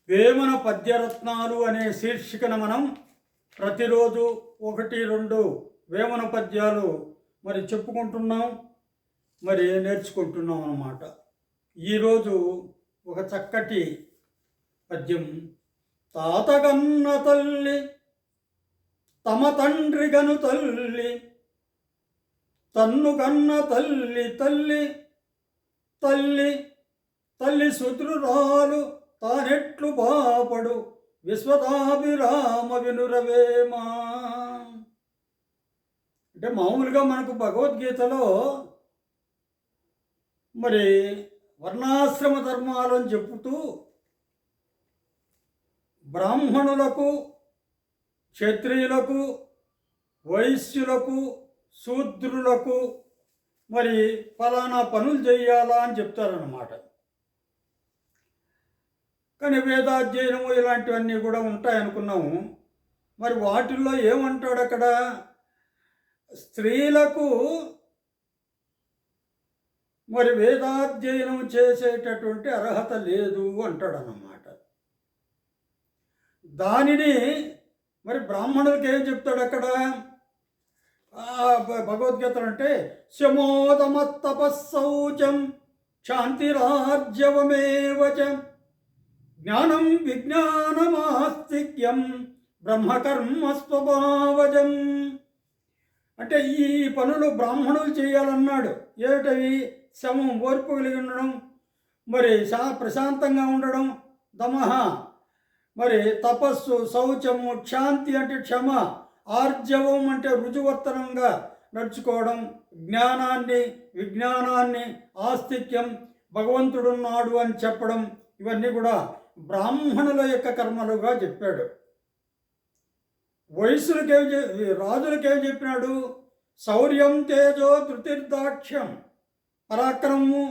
వేమన పద్యరత్నాలు అనే శీర్షికన మనం ప్రతిరోజు 1-2 వేమన పద్యాలు చెప్పుకుంటున్నాం, నేర్చుకుంటున్నాం అన్నమాట. ఈరోజు ఒక చక్కటి పద్యం. తాతగన్న తల్లి తమ తండ్రి గను తల్లి, తన్నుగన్న తల్లి తల్లి తల్లి తల్లి సుదృరాలు తానెట్లు బాపడు విశ్వదాభిరామ వినురవేమా. అంటే మామూలుగా మనకు భగవద్గీతలో వర్ణాశ్రమ ధర్మాలను చెప్పుతూ బ్రాహ్మణులకు, క్షత్రియులకు, వైశ్యులకు, శూద్రులకు ఫలానా పనులు చేయాలా అని చెప్తారన్నమాట. కానీ వేదాధ్యయనము ఇలాంటివన్నీ కూడా ఉంటాయనుకున్నాము. వాటిల్లో ఏమంటాడు అక్కడ? స్త్రీలకు వేదాధ్యయనం చేసేటటువంటి అర్హత లేదు అంటాడన్నమాట. దానిని బ్రాహ్మణులకి ఏం చెప్తాడు అక్కడ భగవద్గీతలు అంటే శమోదమత్తపస్సౌచం శాంతిరాజ్యవమేవచ జ్ఞానం విజ్ఞానమాస్తిక్యం బ్రహ్మకర్మ స్వభావజం. అంటే ఈ పనులు బ్రాహ్మణులు చేయాలన్నాడు. ఏమిటవి? శమం, ఓర్పు కలిగి ఉండడం, ప్రశాంతంగా ఉండడం, దమహ తపస్సు, శౌచము, క్షాంతి అంటే క్షమ, ఆర్జవం అంటే రుజువర్తనంగా నడుచుకోవడం, జ్ఞానాన్ని విజ్ఞానాన్ని, ఆస్తిక్యం భగవంతుడున్నాడు అని చెప్పడం, ఇవన్నీ కూడా బ్రాహ్మణుల యొక్క కర్మలుగా చెప్పాడు. రాజులకేం చెప్పినాడు? శౌర్యం తేజో ధృతిర్దాక్ష్యం, పరాక్రమము,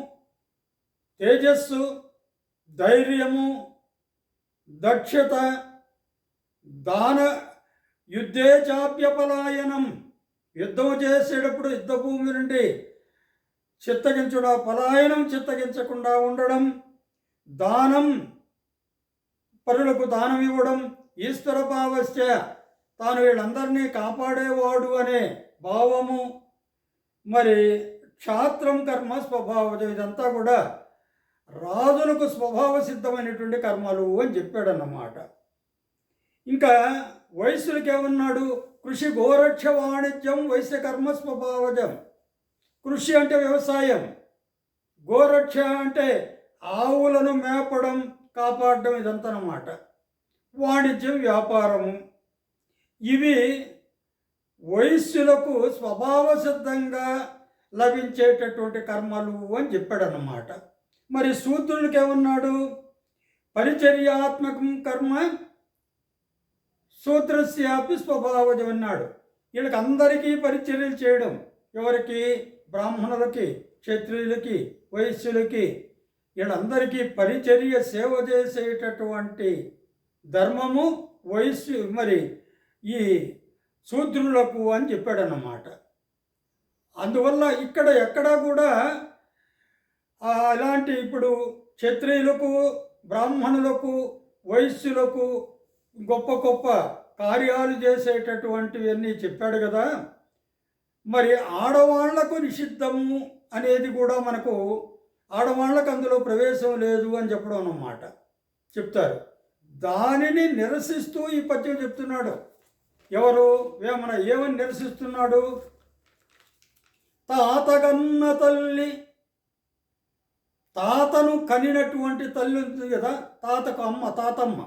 తేజస్సు, ధైర్యము, దక్షత, దాన, యుద్ధే చాప్యపలాయనం, యుద్ధం చేసేటప్పుడు యుద్ధభూమి నుండి పలాయనం చిత్తగించకుండా ఉండడం, దానం, పరులకు దానం ఇవ్వడం, ఈశ్వర భావశ్చ, తాను వీళ్ళందరినీ కాపాడేవాడు అనే భావము, క్షాత్రం కర్మ స్వభావజం, ఇదంతా కూడా రాజులకు స్వభావ సిద్ధమైనటువంటి కర్మలు అని చెప్పాడన్నమాట. ఇంకా వైశ్యులకి ఏమన్నాడు? కృషి గోరక్ష వాణిజ్యం వైశ్య కర్మ స్వభావజం. కృషి అంటే వ్యవసాయం, గోరక్ష అంటే ఆవులను మేపడం, కాపాడడం, ఇదంతా అన్నమాట. వాణిజ్యం, వ్యాపారము, ఇవి వైశ్యులకు స్వభావ సిద్ధంగా లభించేటటువంటి కర్మలు అని చెప్పాడన్నమాట. శూద్రునికి ఏమన్నాడు? పరిచర్యాత్మకం కర్మ శూద్రస్యాపి స్వభావజం అన్నాడు. వీళ్ళకి అందరికీ పరిచర్యలు చేయడం. ఎవరికి? బ్రాహ్మణులకి, క్షత్రియులకి, వైశ్యులకి, వీళ్ళందరికీ పరిచర్య సేవ చేసేటటువంటి ధర్మము వైశ్యు ఈ శూద్రులకు అని చెప్పాడన్నమాట. అందువల్ల ఇక్కడ ఎక్కడా కూడా అలాంటి ఇప్పుడు క్షత్రియులకు, బ్రాహ్మణులకు, వైశ్యులకు గొప్ప గొప్ప కార్యాలు చేసేటటువంటివన్నీ చెప్పాడు కదా. ఆడవాళ్లకు నిషిద్ధము అనేది కూడా మనకు, ఆడవాళ్లకు అందులో ప్రవేశం లేదు అని చెప్పడం అన్నమాట చెప్తారు. దానిని నిరసిస్తూ ఈ పద్యం చెప్తున్నాడు. ఎవరు? వేమన. ఏమని నిరసిస్తున్నాడు? తాతగన్న తల్లి, తాతను కనినటువంటి తల్లి ఉంది కదా, తాతకు అమ్మ, తాతమ్మ.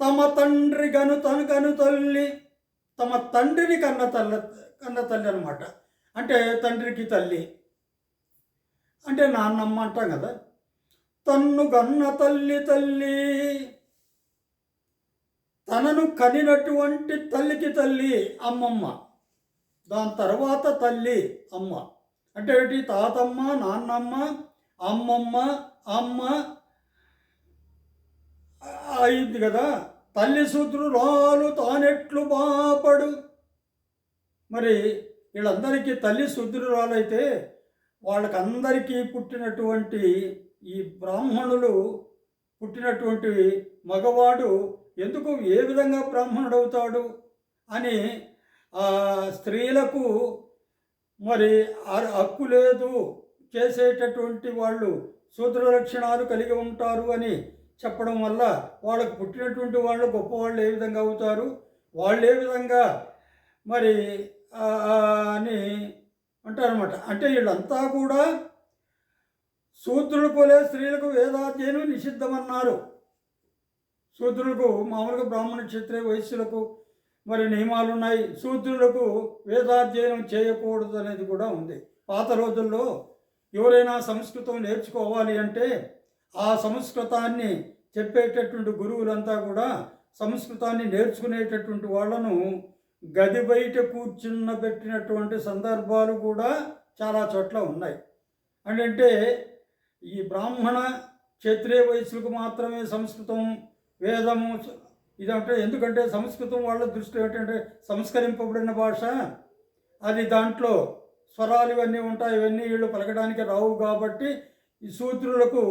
తమ తండ్రి గను తల్లి, తమ తండ్రిని కన్న తల్లి అనమాట. అంటే తండ్రికి తల్లి అంటే నాన్నమ్మ అంటాం కదా. తన్ను గన్న తల్లి తల్లి, తనను కనినటువంటి తల్లికి తల్లి అమ్మమ్మ, దాని తర్వాత తల్లి అమ్మ. అంటే ఏంటి? తాతమ్మ, నాన్నమ్మ, అమ్మమ్మ, అమ్మ అయింది కదా. తల్లి శూద్రురాలు తానెట్లు బాపడు. వీళ్ళందరికీ తల్లి శూద్రురాలైతే వాళ్ళకందరికీ పుట్టినటువంటి ఈ బ్రాహ్మణులు పుట్టినటువంటి మగవాడు ఎందుకు ఏ విధంగా బ్రాహ్మణుడవుతాడు అని స్త్రీలకు మరి హక్కు లేదు, చేసేటటువంటి వాళ్ళు శూద్ర లక్షణాలు కలిగి ఉంటారు అని చెప్పడం వల్ల వాళ్ళకు పుట్టినటువంటి వాళ్ళు గొప్పవాళ్ళు ఏ విధంగా అవుతారు, వాళ్ళు ఏ విధంగా మరి అని అంటారన్నమాట. అంటే వీళ్ళంతా కూడా శూద్రులకు పోలే స్త్రీలకు వేదాధ్యయనం నిషిద్ధమన్నారు. శూద్రులకు మామూలుగా బ్రాహ్మణ క్షత్రియ వైశ్యులకు మరి నియమాలు ఉన్నాయి. శూద్రులకు వేదాధ్యయనం చేయకూడదు అనేది కూడా ఉంది. పాత రోజుల్లో ఎవరైనా సంస్కృతం నేర్చుకోవాలి అంటే ఆ సంస్కృతాన్ని చెప్పేటటువంటి గురువులంతా కూడా సంస్కృతాన్ని నేర్చుకునేటటువంటి వాళ్ళను గది బయట కూర్చున్నబెట్టినటువంటి సందర్భాలు కూడా చాలా చోట్ల ఉన్నాయి. అంటే ఈ బ్రాహ్మణ క్షత్రియ వయసులకు మాత్రమే సంస్కృతం వేదము ఇదంటే, ఎందుకంటే సంస్కృతం వాళ్ళ దృష్టిలో ఏంటంటే సంస్కరింపబడిన భాష, అది దాంట్లో స్వరాలు ఇవన్నీ ఉంటాయి, ఇవన్నీ వీళ్ళు పలకడానికి రావు కాబట్టి ఈ శూద్రులకు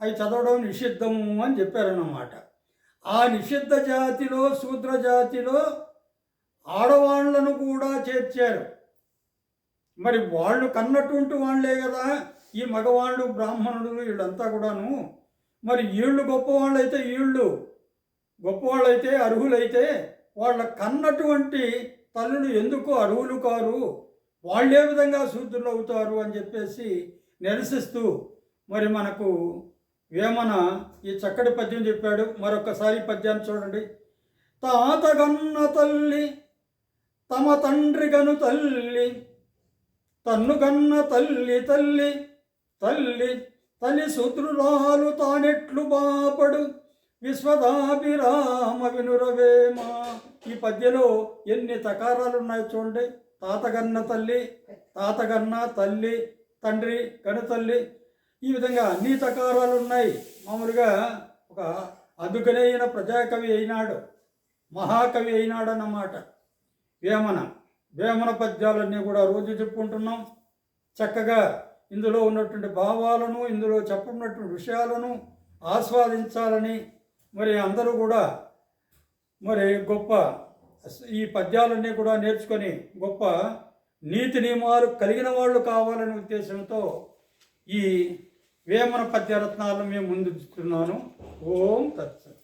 అవి చదవడం నిషిద్ధము అని చెప్పారన్నమాట. ఆ నిషిద్ధ జాతిలో శూద్ర జాతిలో ఆడవాళ్లను కూడా చేర్చారు. మరి వాళ్ళు కన్నటువంటి వాళ్ళే కదా ఈ మగవాళ్ళు బ్రాహ్మణులు వీళ్ళంతా కూడాను. మరి వీళ్ళు గొప్పవాళ్ళైతే అర్హులైతే వాళ్ళ కన్నటువంటి తల్లులు ఎందుకు అర్హులు కారు, వాళ్ళే విధంగా శూద్రులు అవుతారు అని చెప్పేసి నిరసిస్తూ మరి మనకు వేమన ఈ చక్కటి పద్యం చెప్పాడు. మరొకసారి పద్యాన్ని చూడండి. తాతగన్న తల్లి తమ తండ్రి గను తల్లి, తన్నుగన్న తల్లి తల్లి తల్లి తల్లి శూద్రురాలు తానెట్లు బాపడు విశ్వదాభిరామ వినురవేమ. ఈ పద్యలో ఎన్ని తకారాలు ఉన్నాయి చూడండి. తాతగన్న తల్లి, తాతగన్న తల్లి, తండ్రి గనుతల్లి, ఈ విధంగా అన్ని తకారాలు ఉన్నాయి. మామూలుగా ఒక అదుకనైన ప్రజాకవి అయినాడు, మహాకవి అయినాడు అన్నమాట వేమన పద్యాలన్నీ కూడా రోజు చెప్పుకుంటున్నాం. చక్కగా ఇందులో ఉన్నటువంటి భావాలను, ఇందులో చెప్పుకున్నటువంటి విషయాలను ఆస్వాదించాలని మరి అందరూ కూడా మరి గొప్ప ఈ పద్యాలన్నీ కూడా నేర్చుకొని గొప్ప నీతి నియమాలు కలిగిన వాళ్ళు కావాలనే ఉద్దేశంతో ఈ వేమన పద్యరత్నాలను మేము ముందుస్తున్నాను. ఓం తత్సత్.